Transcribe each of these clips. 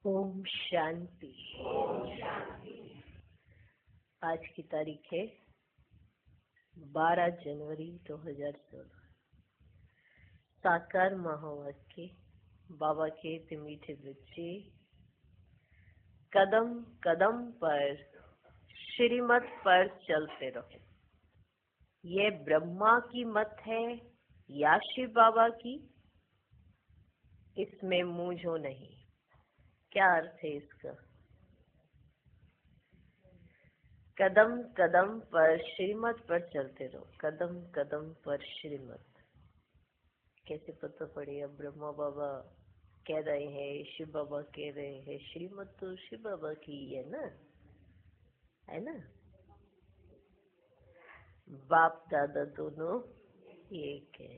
ओम शांति। आज की तारीख है 12 जनवरी 2016। साकार महावाक्य बाबा के ते मीठे बच्चे, कदम कदम पर श्रीमत पर चलते रहो। ये ब्रह्मा की मत है या शिव बाबा की, इसमें मूंझो नहीं। क्या अर्थ है इसका? कदम कदम पर श्रीमत पर चलते रहो। कदम कदम पर श्रीमत कैसे पता पड़े? अब ब्रह्मा बाबा कह रहे हैं, शिव बाबा कह रहे हैं, श्रीमत तो शिव बाबा की है ना, है ना। बाप दादा दोनों एक है।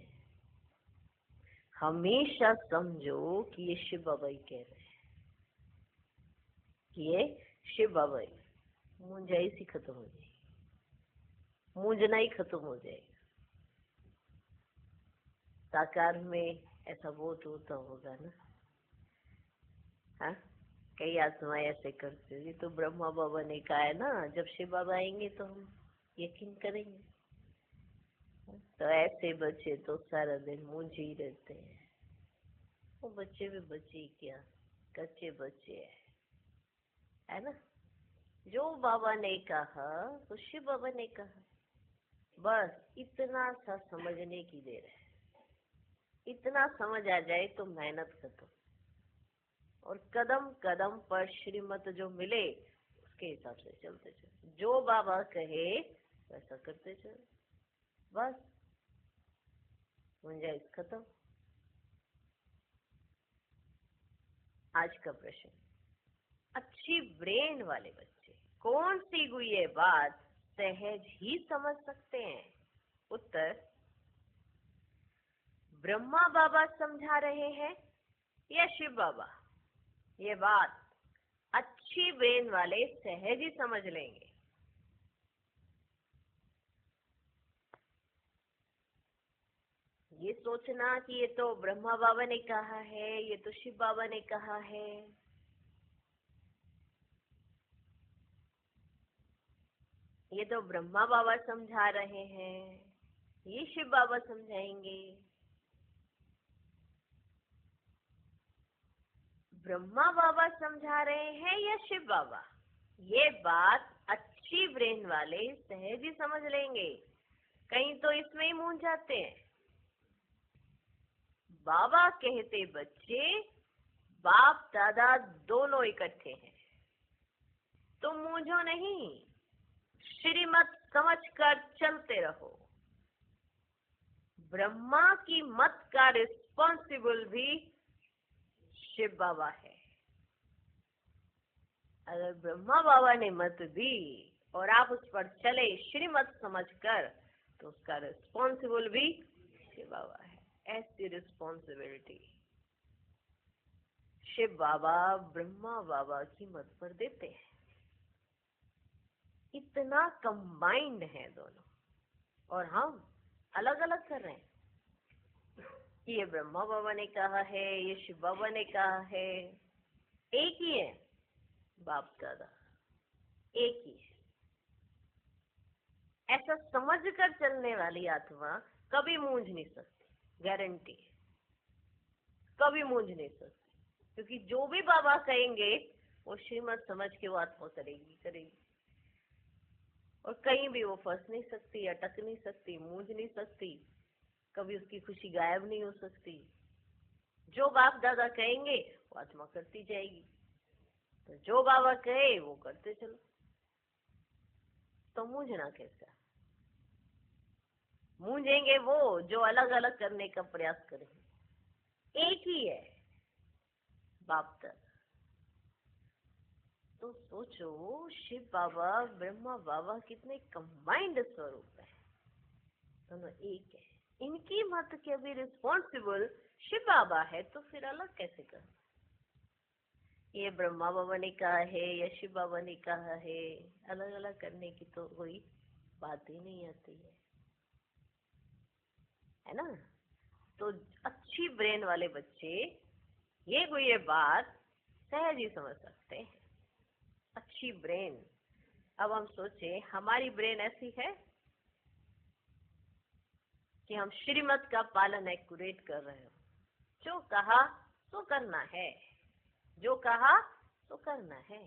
हमेशा समझो कि ये शिव बाबा ही कह रहे हैं, कि ये शिव बाबा ही। मुंजाई सी खत्म हो जाएगी, मूंझना ही खत्म हो जाएगा। साकार में ऐसा बहुत होता होगा ना। हाँ, कई आत्माएं ऐसे करते। ये तो ब्रह्मा बाबा ने कहा है ना, जब शिव बाबा आएंगे तो हम यकीन करेंगे। तो ऐसे बच्चे तो सारा दिन मूंझे ही रहते हैं। वो बच्चे भी बच्चे क्या, कच्चे बच्चे है ना। जो बाबा ने कहा तो शिव बाबा ने कहा, बस इतना सा समझने की देर है। इतना समझ आ जाए तो मेहनत खत्म, और कदम कदम पर श्रीमत जो मिले उसके हिसाब से चलते चलो। जो बाबा कहे वैसा करते चलो, बस गुंजाइश खत्म। आज का प्रश्न, अच्छी ब्रेन वाले बच्चे कौन सी गुई बात सहज ही समझ सकते हैं? उत्तर, ब्रह्मा बाबा समझा रहे हैं या शिव बाबा? ये बात अच्छी ब्रेन वाले सहज ही समझ लेंगे। ये सोचना कि ये तो ब्रह्मा बाबा ने कहा है, ये तो शिव बाबा ने कहा है, ये तो ब्रह्मा बाबा समझा रहे हैं, ये शिव बाबा समझाएंगे। ब्रह्मा बाबा समझा रहे हैं या शिव बाबा? ये बात अच्छी ब्रेन वाले सहज ही समझ लेंगे। कहीं तो इसमें ही मूंझ जाते हैं। बाबा कहते बच्चे बाप दादा दोनों इकट्ठे हैं, तो मूंझो नहीं, श्रीमत समझकर चलते रहो। ब्रह्मा की मत का रिस्पॉन्सिबल भी शिव बाबा है। अगर ब्रह्मा बाबा ने मत दी और आप उस पर चले श्रीमत समझकर, तो उसका रिस्पॉन्सिबल भी शिव बाबा है। ऐसी रिस्पॉन्सिबिलिटी शिव बाबा ब्रह्मा बाबा की मत पर देते हैं। इतना कंबाइंड है दोनों, और हम अलग अलग कर रहे हैं कि ये ब्रह्मा बाबा ने कहा है, ये शिव बाबा ने कहा है। एक ही है बाप दादा, एक ही है। ऐसा समझकर चलने वाली आत्मा कभी मूंझ नहीं सकती, गारंटी है, कभी मूंझ नहीं सकती। क्योंकि जो भी बाबा कहेंगे वो श्रीमत समझ के वो आत्मा करेगी। और कहीं भी वो फंस नहीं सकती, अटक नहीं सकती, मूंझ नहीं सकती, कभी उसकी खुशी गायब नहीं हो सकती। जो बाप दादा कहेंगे वो आत्मा करती जाएगी, तो जो बाबा कहे वो करते चलो। तो मूंझना कैसा? मूंझेंगे वो जो अलग अलग करने का प्रयास करेंगे। एक ही है बाप दादा। तो सोचो, शिव बाबा ब्रह्मा बाबा कितने कंबाइंड स्वरूप है, दोनों एक है। इनकी मत के भी रिस्पॉन्सिबल शिव बाबा है, तो फिर अलग कैसे कर? ये ब्रह्मा बाबा ने कहा है या शिव बाबा ने कहा है, अलग अलग करने की तो कोई बात ही नहीं आती है ना। तो अच्छी ब्रेन वाले बच्चे ये कोई ये बात सहज ही समझ सकते हैं। अच्छी ब्रेन। अब हम सोचे हमारी ब्रेन ऐसी है कि हम श्रीमत का पालन एक्यूरेट कर रहे हो, जो कहा तो करना है, जो कहा तो करना है।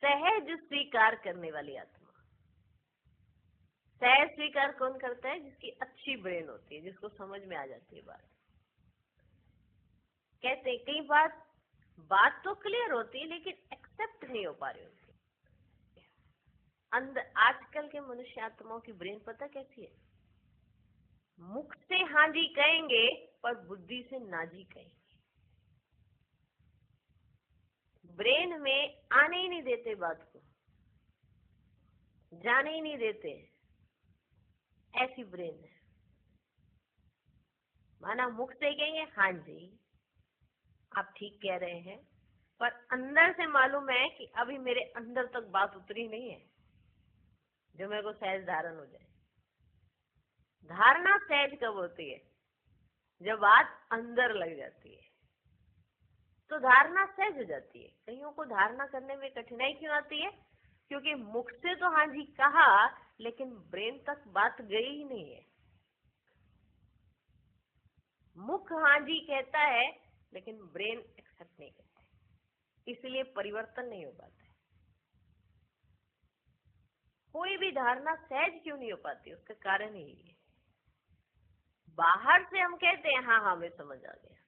सहज स्वीकार करने वाली आत्मा। सहज स्वीकार कौन करता है? जिसकी अच्छी ब्रेन होती है, जिसको समझ में आ जाती है बात। कहते हैं कई बात तो क्लियर होती है लेकिन एक्सेप्ट नहीं हो पा रही होती। अंदर आजकल के मनुष्य आत्माओं की ब्रेन पता कैसी है? मुख से हाँ जी कहेंगे पर बुद्धि से ना जी कहेंगे। ब्रेन में आने ही नहीं देते, बात को जाने ही नहीं देते, ऐसी ब्रेन है। माना मुख से कहेंगे हाँ जी आप ठीक कह रहे हैं, पर अंदर से मालूम है कि अभी मेरे अंदर तक बात उतरी नहीं है जो मेरे को सहज धारण हो जाए। धारणा सहज कब होती है? जब बात अंदर लग जाती है तो धारणा सहज हो जाती है। कईयों को धारणा करने में कठिनाई क्यों आती है? क्योंकि मुख से तो हाँ जी कहा लेकिन ब्रेन तक बात गई ही नहीं है। मुख हाँ जी कहता है लेकिन ब्रेन एक्सेप्ट नहीं करता है, इसलिए परिवर्तन नहीं हो पाता है। कोई भी धारणा सहज क्यों नहीं हो पाती? उसका कारण यही है, बाहर से हम कहते हैं हाँ हाँ मैं समझ आ गया,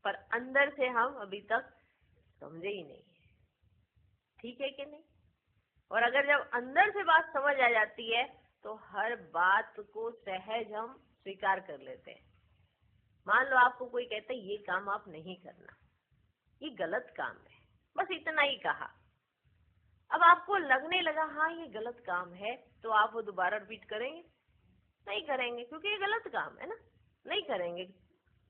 पर अंदर से हम अभी तक समझे ही नहीं है। ठीक है कि नहीं? और अगर जब अंदर से बात समझ आ जाती है तो हर बात को सहज हम स्वीकार कर लेते हैं। मान लो आपको कोई कहता है ये काम आप नहीं करना, ये गलत काम है, बस इतना ही कहा। अब आपको लगने लगा हाँ ये गलत काम है, तो आप वो दोबारा रिपीट करेंगे? नहीं करेंगे, क्योंकि ये गलत काम है ना, नहीं करेंगे।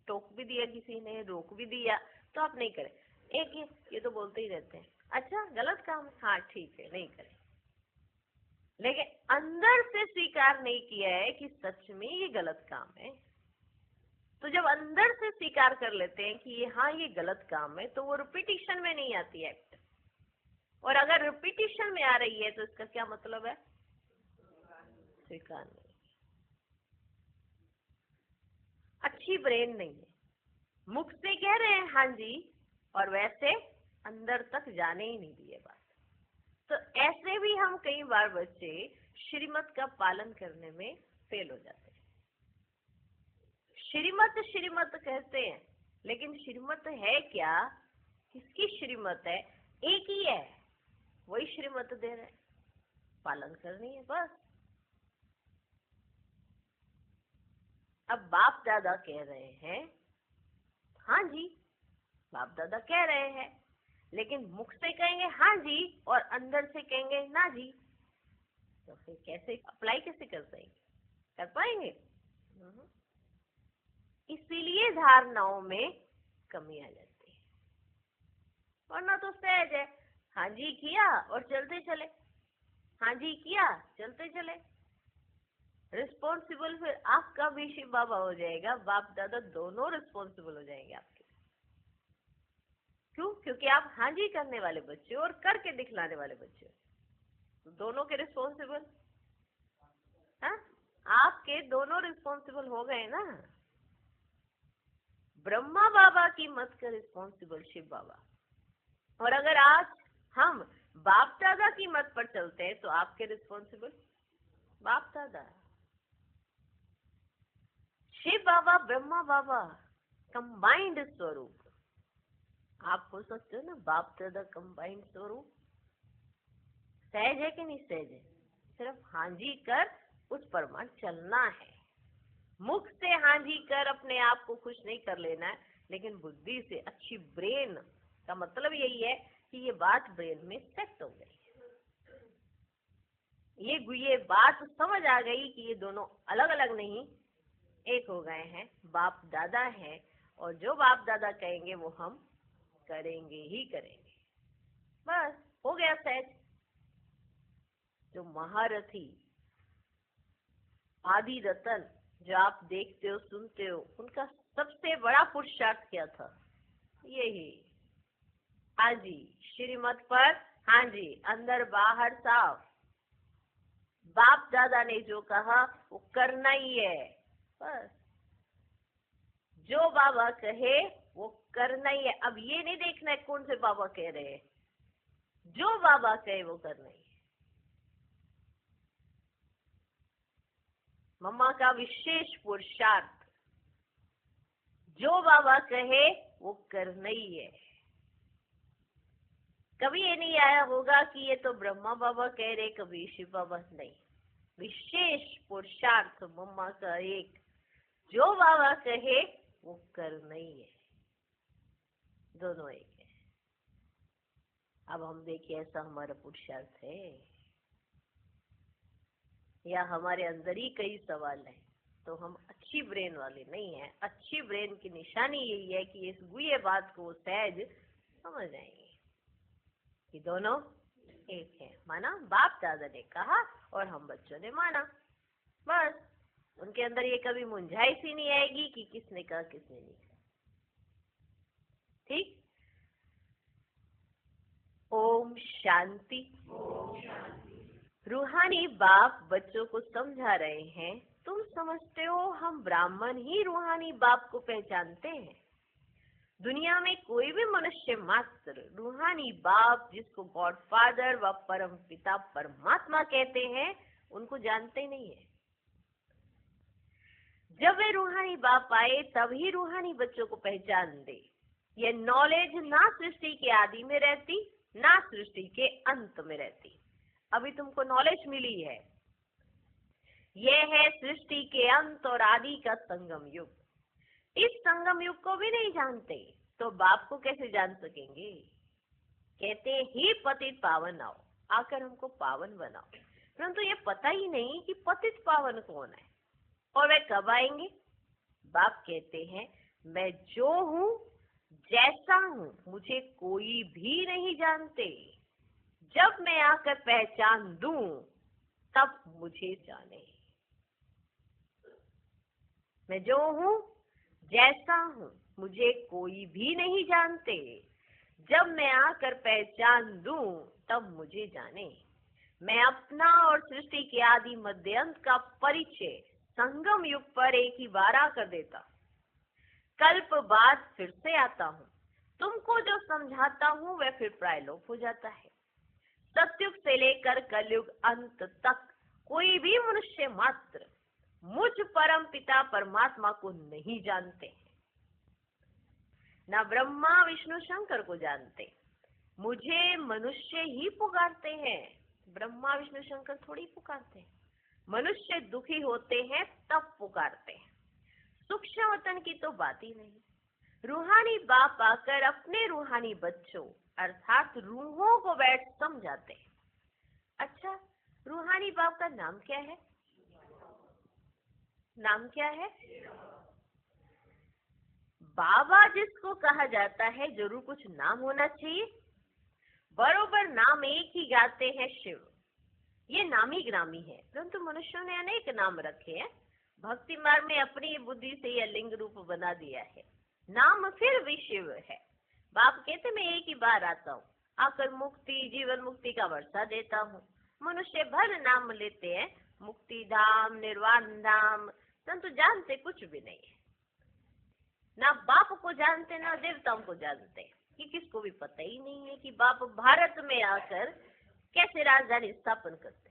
टोक भी दिया किसी ने, रोक भी दिया, तो आप नहीं करें। एक ये तो बोलते ही रहते हैं अच्छा गलत काम है, हाँ ठीक है नहीं करें, लेकिन अंदर से स्वीकार नहीं किया है कि सच में ये गलत काम है। तो जब अंदर से स्वीकार कर लेते हैं कि ये हाँ ये गलत काम है, तो वो रिपीटिशन में नहीं आती है एक्ट। और अगर रिपीटिशन में आ रही है तो इसका क्या मतलब है? स्वीकार नहीं। अच्छी ब्रेन नहीं है, मुख से कह रहे हैं हाँ जी और वैसे अंदर तक जाने ही नहीं दिए बात। तो ऐसे भी हम कई बार बच्चे श्रीमत का पालन करने में फेल हो जाते हैं। श्रीमत श्रीमत कहते हैं, लेकिन श्रीमत है क्या? किसकी श्रीमत है? एक ही है, वही श्रीमत दे रहे हैं, पालन करनी है बस। अब बाप दादा कह रहे हैं हाँ जी, बाप दादा कह रहे हैं, लेकिन मुख से कहेंगे हाँ जी और अंदर से कहेंगे ना जी, तो फिर कैसे अप्लाई कैसे कर पाएंगे? इसीलिए धारणाओं में कमी आ जाती है। वरना तो सहज है, हाँ जी किया और चलते चले, हाँ जी किया चलते चले। रिस्पॉन्सिबल फिर आपका भी शिव बाबा हो जाएगा, बाप दादा दोनों रिस्पॉन्सिबल हो जाएंगे आपके। क्यों? क्योंकि आप हाँ जी करने वाले बच्चे और करके दिखलाने वाले बच्चे, तो दोनों के रिस्पॉन्सिबल। हाँ, आपके दोनों रिस्पॉन्सिबल हो गए ना। ब्रह्मा बाबा की मत का रिस्पॉन्सिबल शिव बाबा। और अगर आज हम बाप दादा की मत पर चलते हैं तो आपके रिस्पॉन्सिबल बाप दादा। शिव बाबा ब्रह्मा बाबा कंबाइंड स्वरूप। आप हो सकते हो ना बाप दादा कंबाइंड स्वरूप। सहज है कि नहीं सहज है? सिर्फ हाँ जी कर उस परमार्थ चलना है। मुख से हाँ जी कर अपने आप को खुश नहीं कर लेना है, लेकिन बुद्धि से अच्छी ब्रेन का मतलब यही है कि ये बात ब्रेन में सेट हो गई, ये बात समझ आ गई कि ये दोनों अलग अलग नहीं एक हो गए हैं, बाप दादा हैं, और जो बाप दादा कहेंगे वो हम करेंगे ही करेंगे। बस हो गया सहज। जो महारथी आदि रतन जो आप देखते हो सुनते हो, उनका सबसे बड़ा पुरुषार्थ क्या था? यही, हाँ जी, श्रीमत पर, हाँ जी, अंदर बाहर साफ। बाप दादा ने जो कहा वो करना ही है, बस। जो बाबा कहे वो करना ही है। अब ये नहीं देखना है कौन से बाबा कह रहे हैं, जो बाबा कहे वो करना ही है। मम्मा का विशेष पुरुषार्थ, जो बाबा कहे वो करना ही है। कभी ये नहीं आया होगा कि ये तो ब्रह्मा बाबा कह रहे, कभी शिव बाबा, नहीं। विशेष पुरुषार्थ मम्मा का एक, जो बाबा कहे वो करना ही है, दोनों एक है। अब हम देखिए ऐसा हमारा पुरुषार्थ है या हमारे अंदर ही कई सवाल हैं, तो हम अच्छी ब्रेन वाले नहीं हैं। अच्छी ब्रेन की निशानी यही है कि इस गुए बात को सहज समझ जाएंगे कि दोनों एक है। माना, बाप दादा ने कहा और हम बच्चों ने माना, बस। उनके अंदर ये कभी मुंझाइश ही नहीं आएगी कि किसने कहा किसने नहीं कहा। ठीक। ओम शांति। रूहानी बाप बच्चों को समझा रहे हैं, तुम समझते हो हम ब्राह्मण ही रूहानी बाप को पहचानते हैं। दुनिया में कोई भी मनुष्य मात्र रूहानी बाप, जिसको गॉड फादर व परम पिता परमात्मा कहते हैं, उनको जानते नहीं है। जब वे रूहानी बाप आए तभी रूहानी बच्चों को पहचान दे। यह नॉलेज ना सृष्टि के आदि में रहती, ना सृष्टि के अंत में रहती। अभी तुमको नॉलेज मिली है, यह है सृष्टि के अंत और आदि का संगम युग। इस संगम युग को भी नहीं जानते तो बाप को कैसे जान सकेंगे। कहते ही पतित पावन आओ, आकर हमको पावन बनाओ। परंतु ये पता ही नहीं कि पतित पावन कौन है और वे कब आएंगे। बाप कहते हैं, मैं जो हूँ, जैसा हूँ, मुझे कोई भी नहीं जानते। जब मैं आकर पहचान दूं तब मुझे जाने। मैं जो हूँ, जैसा हूँ, मुझे कोई भी नहीं जानते। जब मैं आकर पहचान दूं तब मुझे जाने। मैं अपना और सृष्टि के आदि मध्यांत का परिचय संगम युग पर एक ही बार आकर देता। कल्प बाद फिर से आता हूँ, तुमको जो समझाता हूँ वह फिर प्रायलोप हो जाता है। सतयुग से लेकर कलयुग अंत तक कोई भी मनुष्य मात्र मुझ परम पिता परमात्मा को नहीं जानते हैं। ना ब्रह्मा विष्णु शंकर को जानते, मुझे मनुष्य ही पुकारते हैं। ब्रह्मा विष्णु शंकर थोड़ी पुकारते हैं। मनुष्य दुखी होते हैं तब पुकारते हैं। सूक्ष्म वतन की तो बात ही नहीं। रूहानी बाप आकर अपने रूहानी बच्चों अर्थात रूहों को बैठ समझाते हैं। अच्छा, रूहानी बाप का नाम क्या है? नाम क्या है? बाबा जिसको कहा जाता है जरूर कुछ नाम होना चाहिए। बरोबर नाम एक ही गाते हैं, शिव। ये नामी ग्रामी है, परंतु मनुष्यों ने अनेक नाम रखे हैं। भक्ति मार्ग में अपनी बुद्धि से यह लिंग रूप बना दिया है। नाम फिर भी शिव है। बाप कहते मैं एक ही बार आता हूँ, आकर मुक्ति जीवन मुक्ति का वर्षा देता हूँ। मनुष्य भर नाम लेते हैं, मुक्ति धाम, निर्वाण धाम, परंतु जानते कुछ भी नहीं है। ना बाप को जानते ना देवताओं को जानते। कि किसको भी पता ही नहीं है कि बाप भारत में आकर कैसे राजधानी स्थापन करते।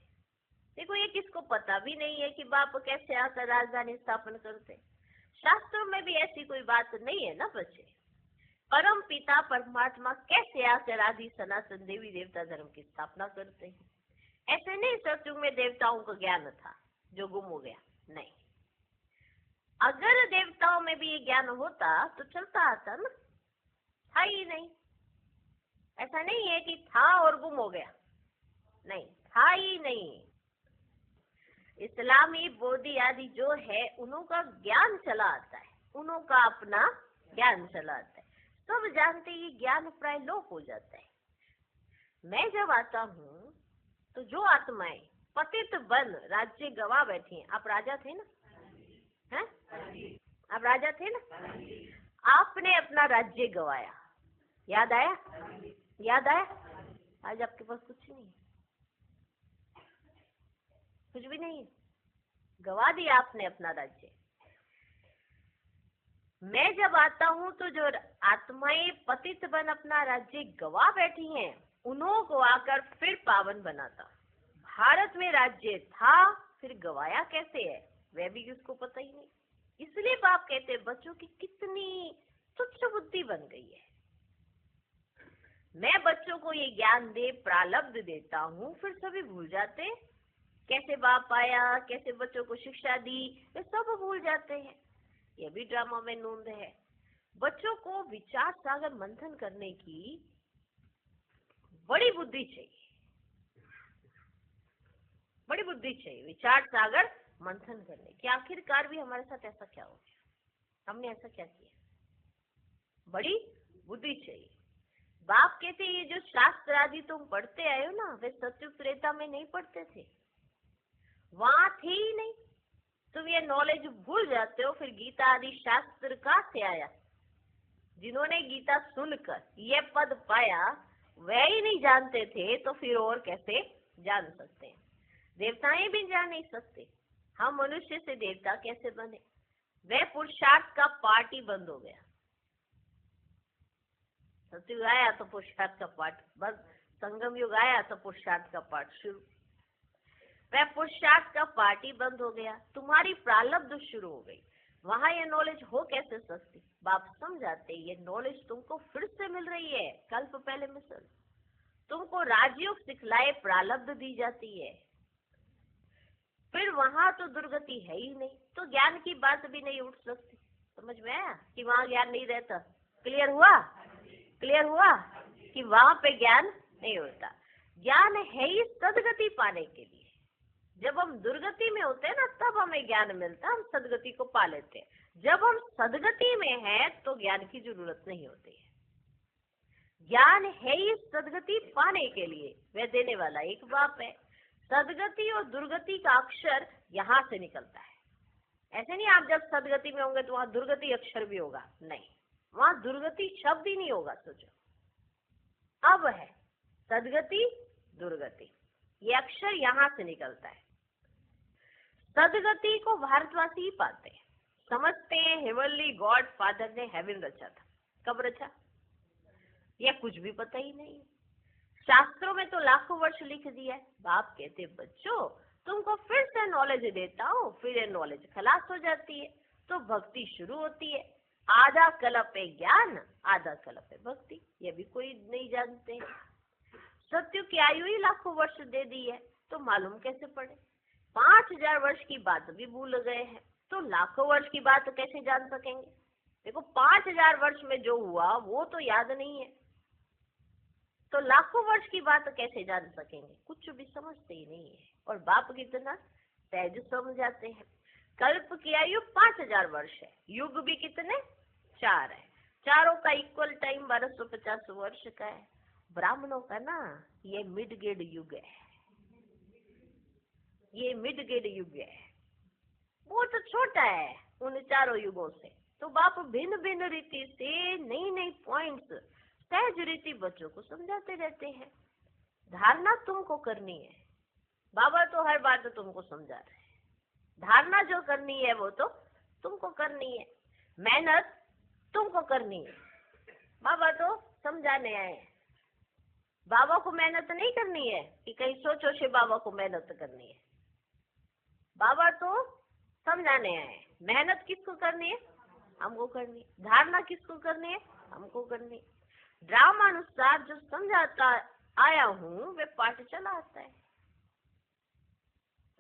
देखो, ये किसको पता भी नहीं है कि बाप कैसे आकर राजधानी स्थापन करते। शास्त्रों में भी ऐसी कोई बात नहीं है ना बच्चे। परम पिता परमात्मा कैसे आकर आदि सनातन देवी देवता धर्म की स्थापना करते हैं। ऐसे नहीं सतयुग में देवताओं का ज्ञान था जो गुम हो गया, नहीं। अगर देवताओं में भी ये ज्ञान होता तो चलता आता ना, था ही नहीं। ऐसा नहीं है कि था और गुम हो गया, नहीं, था ही नहीं। इस्लामी बोधी आदि जो है उन्हों का ज्ञान चला आता है, उन्हों का अपना ज्ञान चला आता है। सब जानते ये ज्ञान प्राय लोप हो जाता है। मैं जब आता हूँ तो जो आत्माएं पतित बन राज्य गवा बैठी हैं। आप राजा थे ना, हैं? आप राजा थे ना, आपने अपना राज्य गवाया। याद आया? याद आया? आज आपके पास कुछ नहीं, कुछ भी नहीं, गवा दिया आपने अपना राज्य। मैं जब आता हूँ तो जो आत्माएं पतित बन अपना राज्य गवा बैठी हैं, उन्हों को आकर फिर पावन बनाता। भारत में राज्य था, फिर गवाया कैसे है वह भी उसको पता ही नहीं। इसलिए बाप कहते बच्चों की कितनी तुच्छ बुद्धि बन गई है। मैं बच्चों को ये ज्ञान दे प्रारब्ध देता हूँ, फिर सभी भूल जाते। कैसे बाप आया, कैसे बच्चों को शिक्षा दी, वे सब भूल जाते हैं। यह भी ड्रामा में नूंद है। बच्चों को विचार सागर मंथन करने की बड़ी बुद्धि चाहिए, बड़ी बुद्धि चाहिए विचार सागर मंथन करने की। आखिरकार भी हमारे साथ ऐसा क्या हो गया, हमने ऐसा क्या किया? बड़ी बुद्धि चाहिए। बाप कहते ये जो शास्त्र आदि तुम पढ़ते आए हो ना, वे सत्युग त्रेता में नहीं पढ़ते थे, वहां थे ही नहीं। तुम ये नॉलेज भूल जाते हो, फिर गीता आदि शास्त्र कहाँ से आया? जिन्होंने गीता सुनकर ये पद पाया वह ही नहीं जानते थे, तो फिर और कैसे जान सकते हैं? देवताएं भी जान नहीं सकते, हम मनुष्य से देवता कैसे बने? वह पुरुषार्थ का पाठ ही बंद हो गया। सतयुग आया तो पुरुषार्थ का पाठ बंद, संगम युग आया तो पुरुषार्थ का पाठ शुरू। वह पुरुषार्थ का पाठ ही बंद हो गया, तुम्हारी प्रारब्ध शुरू हो गई। वहां ये नॉलेज हो कैसे सकती? बाप समझाते ये नॉलेज तुमको फिर से मिल रही है। कल्प पहले मिसल तुमको राजयोग सिखलाए प्रारब्ध दी जाती है, फिर वहां तो दुर्गति है ही नहीं, तो ज्ञान की बात भी नहीं उठ सकती। समझ में आया कि वहां ज्ञान नहीं रहता? क्लियर हुआ? क्लियर हुआ कि वहां पे ज्ञान नहीं होता। ज्ञान है ही सदगति पाने के लिए। जब हम दुर्गति में होते हैं ना, तब हमें ज्ञान मिलता है, हम सदगति को पा लेते हैं। जब हम सदगति में हैं तो ज्ञान की जरूरत नहीं होती है। ज्ञान है ही सदगति पाने के लिए, वह देने वाला एक बाप है। सदगति और दुर्गति का अक्षर यहाँ से निकलता है। ऐसे नहीं आप जब सदगति में होंगे तो वहां दुर्गति अक्षर भी होगा, नहीं, वहां दुर्गति शब्द ही नहीं होगा। सोचो, अब है सदगति दुर्गति, ये अक्षर यहाँ से निकलता है। सदगति को भारतवासी ही पाते हैं, समझते हैं हेवनली गॉड फादर ने हेवन रचा था। कब रचा? यह कुछ भी पता ही नहीं। शास्त्रों में तो लाखों वर्ष लिख दिया है। बाप कहते बच्चों तुमको फिर से नॉलेज देता हूँ, फिर ये नॉलेज खलास हो जाती है, तो भक्ति शुरू होती है। आधा कल्प है ज्ञान, आधा कल्प है भक्ति, ये भी कोई नहीं जानते। सत्युग की आयु ही लाखों वर्ष दे दी है, तो मालूम कैसे पड़े? 5000 वर्ष की बात भी भूल गए हैं, तो लाखों वर्ष की बात कैसे जान सकेंगे? देखो 5000 वर्ष में जो हुआ वो तो याद नहीं है, तो लाखों वर्ष की बात कैसे जान सकेंगे? कुछ भी समझते ही नहीं है। और बाप कितना सहज समझाते हैं। कल्प की आयु 5000 वर्ष है, युग भी कितने? 4 है। चारों का इक्वल टाइम 1250 वर्ष का है। ब्राह्मणों का ना ये मिड गेड युग है, ये मिड गेड युग है, वो तो छोटा है उन चारों युगों से। तो बाप भिन्न भिन्न रीति से नई नई पॉइंट्स सहज रीति बच्चों को समझाते रहते हैं। धारणा तुमको करनी है, बाबा तो हर बात तुमको समझा रहे हैं। धारणा जो करनी है वो तो तुमको करनी है, मेहनत तुमको करनी है। बाबा तो समझाने आए हैं, बाबा को मेहनत नहीं करनी है कि कहीं सोचो से बाबा को मेहनत करनी है। बाबा तो समझाने आए हैं। मेहनत किसको करनी है? हमको करनी है। धारणा किसको करनी है? हमको करनी है। ड्रामा अनुसार जो समझाता आया हूँ वे पाठ चला आता है।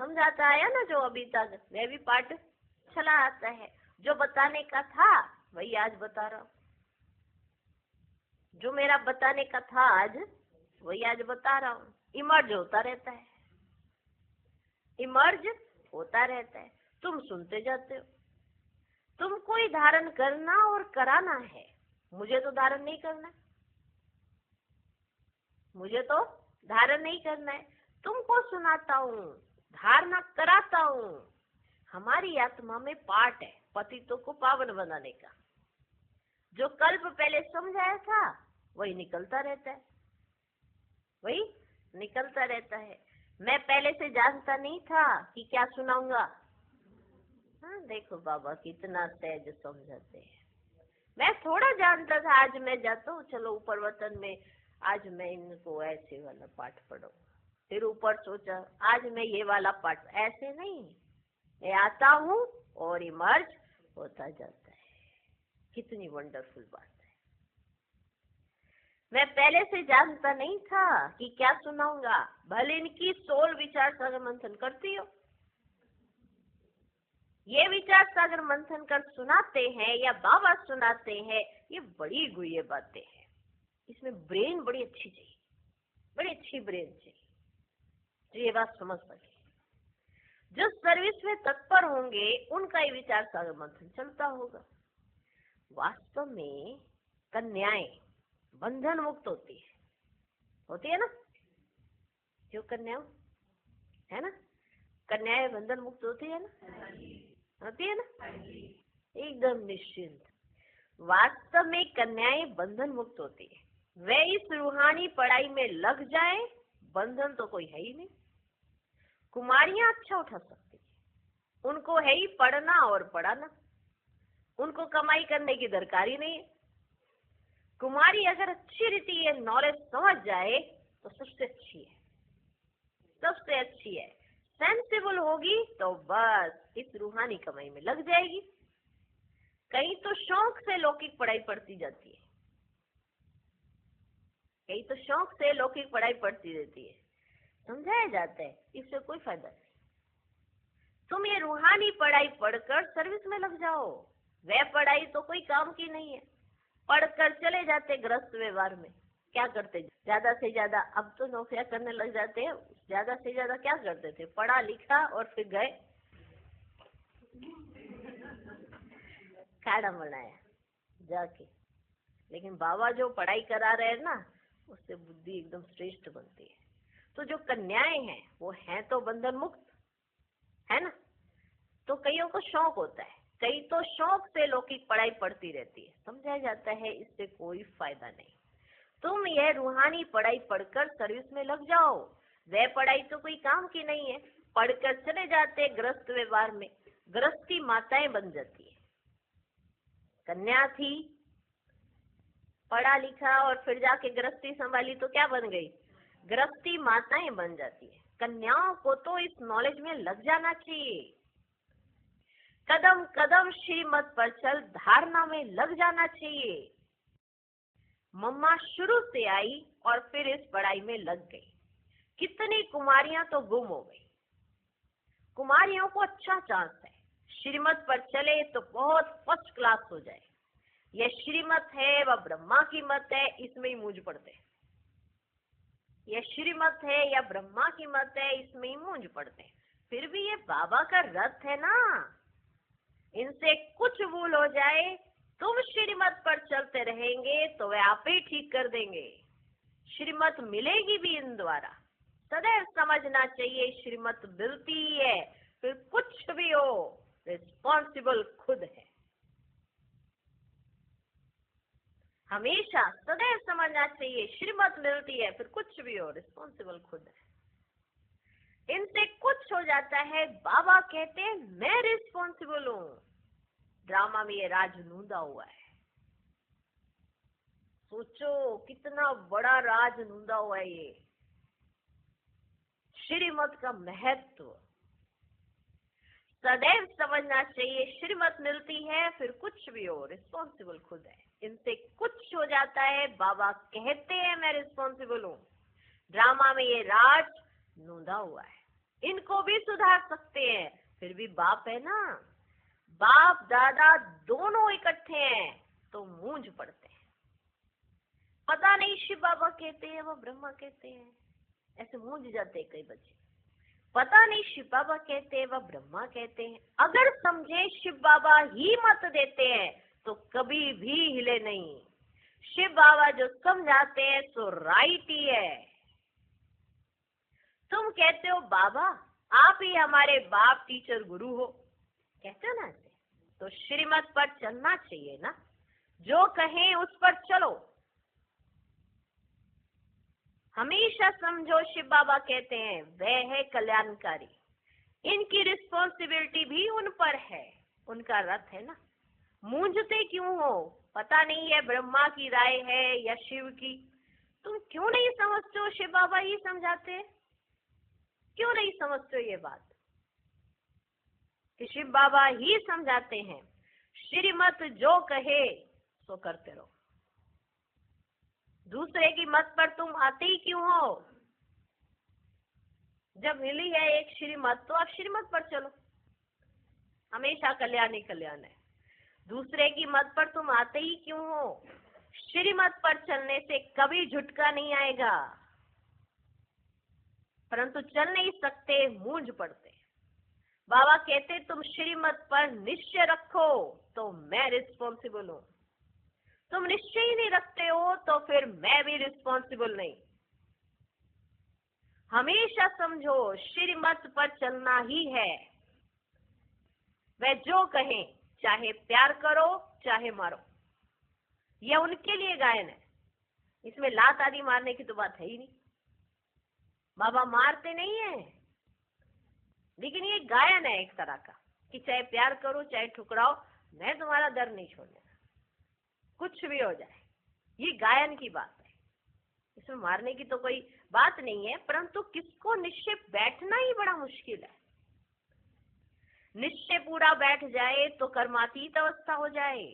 समझाता आया ना जो अभी तक, वह भी पाठ चला आता है। जो बताने का था वही आज बता रहा हूँ, जो मेरा बताने का था आज वही आज बता रहा हूँ। इमर्ज होता रहता है, इमर्ज होता रहता है। तुम सुनते जाते हो। तुमको ही धारण करना और कराना है, मुझे तो धारण नहीं करना है, मुझे तो धारण नहीं करना है। तुमको सुनाता हूँ, धारणा कराता हूँ। हमारी आत्मा में पाठ है पतितों को पावन बनाने का। जो कल्प पहले समझाया था वही निकलता रहता है, वही निकलता रहता है। मैं पहले से जानता नहीं था कि क्या सुनाऊंगा। हाँ देखो बाबा कितना सहज समझाते हैं। मैं थोड़ा जानता था, आज मैं जाता हूँ चलो ऊपर वतन में, आज मैं इनको ऐसे वाला पाठ पढ़ो, फिर ऊपर सोचा आज मैं ये वाला पाठ, ऐसे नहीं, मैं आता हूँ और इमर्ज होता जाता है। कितनी वंडरफुल बात है। मैं पहले से जानता नहीं था कि क्या सुनाऊंगा, भले इनकी सोल विचार सागर मंथन करती हो, ये विचार सागर मंथन कर सुनाते हैं या बाबा सुनाते हैं, ये बड़ी गुह्य बातें हैं। इसमें ब्रेन बड़ी अच्छी चाहिए, बड़ी अच्छी ब्रेन चाहिए जो ये बात समझ सके। जो सर्विस में तत्पर होंगे उनका ये विचार सागर मंथन चलता होगा। वास्तव में कन्याएं बंधन मुक्त होती है ना? क्यों कन्याओं, है ना? कन्याएं बंधन मुक्त होती है ना? होती है ना? एकदम निश्चिंत। वास्तव में कन्याएं बंधन मुक्त होती है। वे इस रूहानी पढ़ाई में लग जाए, बंधन तो कोई है ही नहीं। कुमारियां अच्छा उठा सकती है, उनको है ही पढ़ना और पढ़ाना, उनको कमाई करने की दरकार ही नहीं है। कुमारी अगर अच्छी रीति ये नॉलेज समझ जाए तो सबसे अच्छी है, सबसे अच्छी है। सेंसिबल होगी तो बस इस रूहानी कमाई में लग जाएगी। कहीं तो शौक से लौकिक पढ़ाई पढ़ती जाती है, कहीं तो शौक से लौकिक पढ़ाई पढ़ती रहती है, समझाया जाता है, इससे कोई फायदा नहीं। तुम ये रूहानी पढ़ाई पढ़कर सर्विस में लग जाओ। वह पढ़ाई तो कोई काम की नहीं है। पढ़कर चले जाते गृहस्थ व्यवहार में, क्या करते ज्यादा से ज्यादा, अब तो नौकरियां करने लग जाते हैं, ज्यादा से ज्यादा क्या करते थे, पढ़ा लिखा और फिर गए खाना बनाया जाके। लेकिन बाबा जो पढ़ाई करा रहे हैं ना, उससे बुद्धि एकदम श्रेष्ठ बनती है। तो जो कन्याएं हैं वो हैं तो बंधन मुक्त, है ना? तो कईयों को शौक होता है, कई तो शौक से लौकिक पढ़ाई पढ़ती रहती है, समझाया जाता है, इससे कोई फायदा नहीं। तुम यह रूहानी पढ़ाई पढ़कर सर्विस में लग जाओ। वह पढ़ाई तो कोई काम की नहीं है। पढ़कर चले जाते गृहस्थ व्यवहार में, गृहस्थी माताएं बन जाती है। कन्या थी, पढ़ा लिखा और फिर जाके गृहस्थी संभाली तो क्या बन गई, गृहस्थी माताएं बन जाती है। कन्याओं को तो इस नॉलेज में लग जाना चाहिए। कदम कदम श्रीमत पर चल धारणा में लग जाना चाहिए। मम्मा शुरू से आई और फिर इस पढ़ाई में लग गई। कितनी कुमारियां तो गुम हो गई। कुमारियों को अच्छा चांस है, श्रीमत पर चले तो बहुत फर्स्ट क्लास हो जाए। यह श्रीमत है वह ब्रह्मा की मत है, इसमें ही मूंझ पड़ते हैं। यह श्रीमत है या ब्रह्मा की मत है, इसमें ही मूंझ पड़ते हैं। फिर भी ये बाबा का रथ है ना, इनसे कुछ भूल हो जाए, तुम श्रीमत पर चलते रहेंगे तो वे आप ही ठीक कर देंगे। श्रीमत मिलेगी भी इन द्वारा। सदैव समझना चाहिए श्रीमत मिलती ही है, फिर कुछ भी हो रिस्पॉन्सिबल खुद है। हमेशा सदैव समझना चाहिए श्रीमत मिलती है, फिर कुछ भी हो रिस्पॉन्सिबल खुद है। इनसे कुछ हो जाता है, बाबा कहते हैं मैं रिस्पॉन्सिबल हूँ। ड्रामा में ये राज नूंदा हुआ है। सोचो कितना बड़ा राज नूंदा हुआ है ये। श्रीमत का महत्व सदैव समझना चाहिए। श्रीमत मिलती है, फिर कुछ भी हो रिस्पॉन्सिबल खुद है। इनसे कुछ हो जाता है, बाबा कहते हैं मैं रिस्पॉन्सिबल हूँ। ड्रामा में ये राज नूंदा हुआ है। इनको भी सुधार सकते हैं, फिर भी बाप है ना, बाप दादा दोनों इकट्ठे हैं तो मूंझ पड़ते हैं। पता नहीं शिव बाबा कहते हैं वो ब्रह्मा कहते हैं, ऐसे मूंझ जाते हैं कई बच्चे। पता नहीं शिव बाबा कहते हैं वह ब्रह्मा कहते हैं। अगर समझे शिव बाबा ही मत देते हैं तो कभी भी हिले नहीं। शिव बाबा जो समझाते हैं सो राइट ही है। तुम कहते हो बाबा आप ही हमारे बाप टीचर गुरु हो, कहते हो ना ऐसे, तो श्रीमत पर चलना चाहिए ना। जो कहें उस पर चलो। हमेशा समझो, शिव बाबा कहते हैं वह है कल्याणकारी। इनकी रिस्पॉन्सिबिलिटी भी उन पर है, उनका रथ है ना। मूंझते क्यों हो? पता नहीं है ब्रह्मा की राय है या शिव की, तुम क्यों नहीं समझते हो? शिव बाबा ही समझाते हैं, क्यों नहीं समझते हो ये बात कि शिव बाबा ही समझाते हैं, श्रीमत जो कहे सो करते रहो। दूसरे की मत पर तुम आते ही क्यों हो? जब मिली है एक श्रीमत तो आप श्रीमत पर चलो, हमेशा कल्याण ही कल्याण है। दूसरे की मत पर तुम आते ही क्यों हो? श्रीमत पर चलने से कभी झुटका नहीं आएगा, परंतु चल नहीं सकते, मूंझ पड़ते। बाबा कहते तुम श्रीमत पर निश्चय रखो तो मैं रिस्पॉन्सिबल हूं, तुम निश्चय ही नहीं रखते हो तो फिर मैं भी रिस्पॉन्सिबल नहीं। हमेशा समझो श्रीमत पर चलना ही है। वह जो कहें, चाहे प्यार करो चाहे मारो, यह उनके लिए गायन है। इसमें लात आदि मारने की तो बात है ही नहीं। बाबा मारते नहीं है, लेकिन ये गायन है एक तरह का कि चाहे प्यार करो चाहे ठुकराओ, मैं तुम्हारा दर नहीं छोड़ने, कुछ भी हो जाए। ये गायन की बात है, इसमें मारने की तो कोई बात नहीं है, परंतु किसको निश्चय बैठना ही बड़ा मुश्किल है। निश्चय पूरा बैठ जाए तो कर्मातीत अवस्था हो जाए,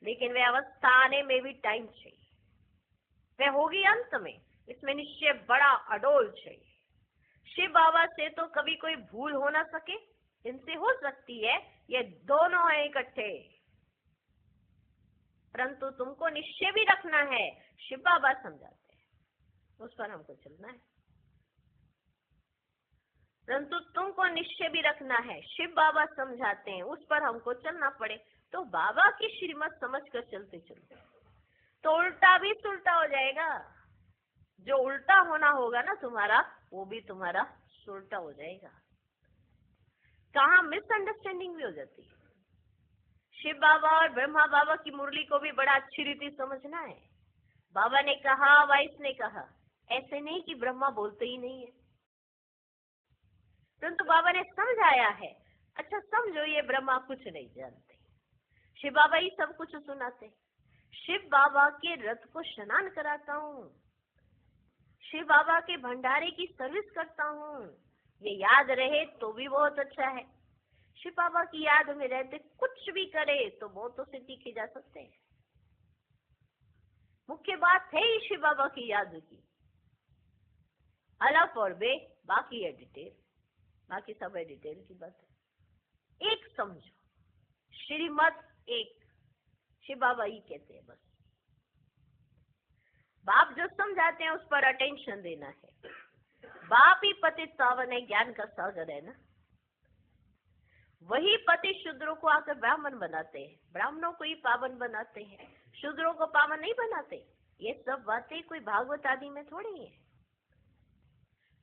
लेकिन वह अवस्था आने में भी टाइम चाहिए, वह होगी अंत में। इसमें निश्चय बड़ा अडोल चाहिए। शिव बाबा से तो कभी कोई भूल हो ना सके, इनसे हो सकती है, ये दोनों है इकट्ठे, परंतु तुमको निश्चय भी रखना है। शिव बाबा समझाते हैं, उस पर हमको चलना है, परंतु तुमको निश्चय भी रखना है। शिव बाबा समझाते हैं, उस पर हमको चलना पड़े। तो बाबा की श्रीमत समझ कर चलते चलो, तो उल्टा भी सुलटा हो जाएगा। जो उल्टा होना होगा ना तुम्हारा, वो भी तुम्हारा सुलटा हो जाएगा। कहाँ मिसअंडरस्टैंडिंग भी हो जाती है। शिव बाबा और ब्रह्मा बाबा की मुरली को भी बड़ा अच्छी रीति समझना है। बाबा ने कहा, वाइस ने कहा, ऐसे नहीं कि ब्रह्मा बोलते ही नहीं है, परंतु बाबा ने समझाया है। अच्छा समझो, ये ब्रह्मा कुछ नहीं जानते, शिव बाबा ही सब कुछ सुनाते। शिव बाबा के रथ को स्नान कराता हूँ, शिव बाबा के भंडारे की सर्विस करता हूँ, ये याद रहे तो भी बहुत अच्छा है। शिव बाबा की याद में रहते कुछ भी करे तो बहुत तो सिद्धि की जा सकते हैं। मुख्य बात है ही शिव बाबा की याद की। अलफ और बे बाकी है डिटेल, बाकी सब है डिटेल की बात है। एक समझो, श्रीमत एक शिव बाबा ही कहते हैं, बस बाप जो समझाते हैं उस पर अटेंशन देना है। बाप ही पतित पावन है, ज्ञान का सागर है ना। वही पति शूद्रों को आकर ब्राह्मण बनाते हैं, ब्राह्मणों को ही पावन बनाते हैं, शूद्रों को पावन नहीं बनाते। ये सब बातें कोई भागवत आदि में थोड़ी है,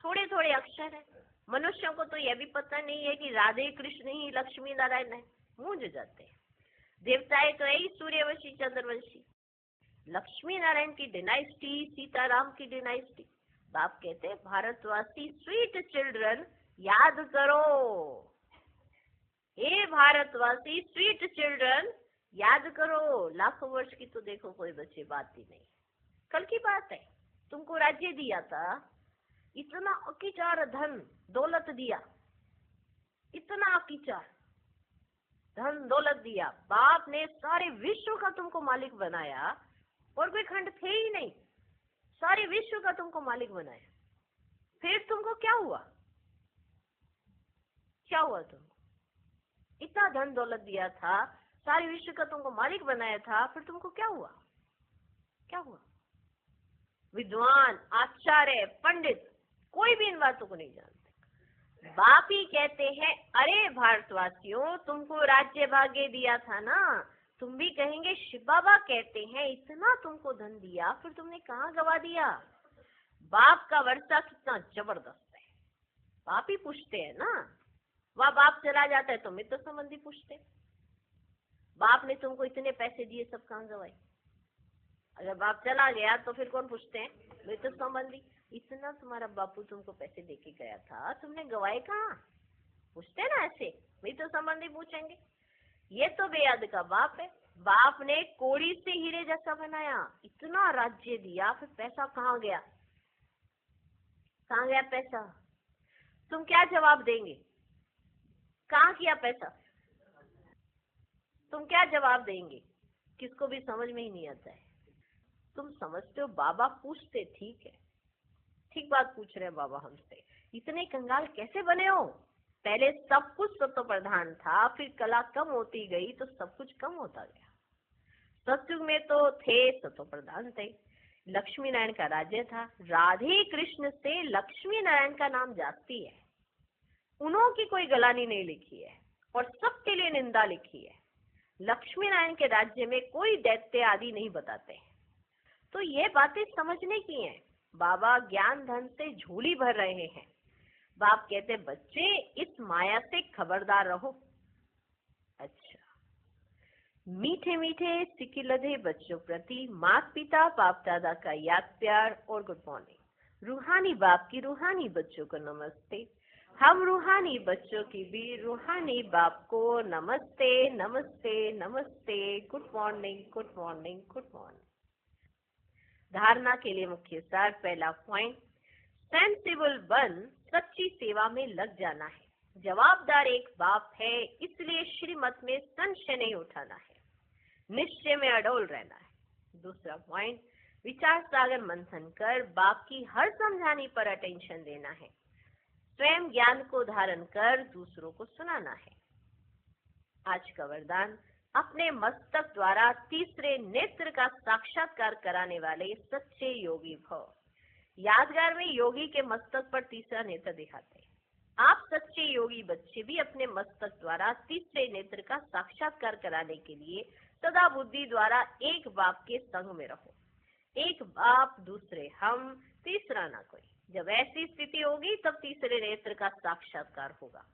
थोड़े थोड़े अक्षर है। मनुष्यों को तो यह भी पता नहीं है कि राधे कृष्ण ही लक्ष्मी नारायण है, मूंझ जाते हैं। देवताएं तो यही सूर्यवंशी चंद्रवंशी, लक्ष्मी नारायण की डिनाइस्टी, सीताराम की डिनाइस्टी। बाप कहते हैं भारतवासी स्वीट चिल्ड्रन याद करो, हे भारतवासी स्वीट चिल्ड्रन याद करो। लाखों वर्ष की तो देखो कोई बच्चे बात ही नहीं। कल की बात है, तुमको राज्य दिया था, इतना अकीचार धन दौलत दिया, इतना अकीचार धन दौलत दिया, बाप ने सारे विश्व का तुमको मालिक बनाया, और कोई खंड थे ही नहीं, सारे विश्व का तुमको मालिक बनाया। फिर तुमको क्या हुआ? क्या हुआ? तुमको इतना धन दौलत दिया था, सारे विश्व का तुमको मालिक बनाया था, फिर तुमको क्या हुआ? क्या हुआ? विद्वान, आचार्य, पंडित कोई भी इन बातों को नहीं जानते। बाप ही कहते हैं, अरे भारतवासियों, तुमको राज्य भाग्य दिया था ना, तुम भी कहेंगे शिव बाबा कहते हैं इतना तुमको धन दिया, फिर तुमने कहाँ गवा दिया? बाप का वर्षा कितना जबरदस्त है। बाप ही पूछते हैं ना, वह बाप चला जाता है तो मित्र संबंधी पूछते, बाप ने तुमको इतने पैसे दिए, सब कहाँ गवाए? अगर बाप चला गया तो फिर कौन पूछते हैं? मित्र संबंधी। इतना तुम्हारा बापू तुमको पैसे देके गया था, तुमने गवाए कहाँ? पूछते ना ऐसे, वही तो संबंधी पूछेंगे। ये तो बेयाद का बाप है, बाप ने कोड़ी से हीरे जैसा बनाया, इतना राज्य दिया, फिर पैसा कहाँ गया? कहाँ गया पैसा? तुम क्या जवाब देंगे? कहाँ किया पैसा? तुम क्या जवाब देंगे? किसको भी समझ में ही नहीं आता है। तुम समझते हो बाबा पूछते, ठीक है, ठीक बात पूछ रहे हैं बाबा हमसे, इतने कंगाल कैसे बने हो? पहले सब कुछ सत्व प्रधान था, फिर कला कम होती गई तो सब कुछ कम होता गया। सतयुग में तो थे सत्व प्रधान थे, लक्ष्मी नारायण का राज्य था, राधे कृष्ण से लक्ष्मी नारायण का नाम जाती है, उन्हों की कोई गलानी नहीं लिखी है और सबके लिए निंदा लिखी है। लक्ष्मी नारायण के राज्य में कोई दैत्य आदि नहीं बताते, तो ये बातें समझने की हैं। बाबा ज्ञान धन से झोली भर रहे हैं। बाप कहते बच्चे इस माया से खबरदार रहो। अच्छा, मीठे मीठे सिकिलधे बच्चों प्रति माता पिता बाप दादा का याद प्यार और गुड मॉर्निंग। रूहानी बाप की रूहानी बच्चों को नमस्ते। हम रूहानी बच्चों की भी रूहानी बाप को नमस्ते नमस्ते नमस्ते। Good morning good morning good morning. धारणा के लिए मुख्य सार, पहला पॉइंट, सेंसिबल बन सच्ची सेवा में लग जाना है। जवाबदार एक बाप है, इसलिए श्रीमत में संशय नहीं उठाना है, निश्चय में अडोल रहना है। दूसरा पॉइंट, विचार सागर मंथन कर बाप की हर समझाने पर अटेंशन देना है। स्वयं ज्ञान को धारण कर दूसरों को सुनाना है। आज का वरदान, अपने मस्तक द्वारा तीसरे नेत्र का साक्षात्कार कराने वाले सच्चे योगी भव। यादगार में योगी के मस्तक पर तीसरा नेत्र दिखाते हैं। आप सच्चे योगी बच्चे भी अपने मस्तक द्वारा तीसरे नेत्र का साक्षात्कार कराने के लिए सदा बुद्धि द्वारा एक बाप के संग में रहो। एक बाप, दूसरे हम, तीसरा ना कोई। जब ऐसी स्थिति होगी तब तीसरे नेत्र का साक्षात्कार होगा।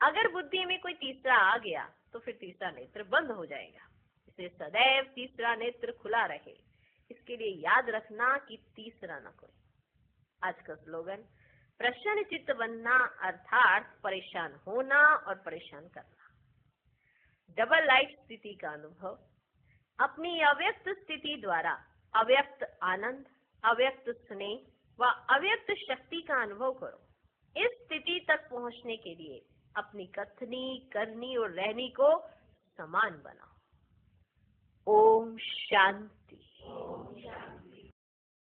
अगर बुद्धि में कोई तीसरा आ गया तो फिर तीसरा नेत्र बंद हो जाएगा। इसलिए सदैव तीसरा नेत्र खुला रहे, इसके लिए याद रखना कि तीसरा ना कोई। आज का स्लोगन, प्रसन्न चित्त बनना अर्थात परेशान होना और परेशान करना। डबल लाइफ स्थिति का अनुभव, अपनी अव्यक्त स्थिति द्वारा अव्यक्त आनंद, अव्यक्त स्नेह व अव्यक्त शक्ति का अनुभव करो। इस स्थिति तक पहुंचने के लिए अपनी कथनी, करनी और रहनी को समान बनाओ। ओम शांति।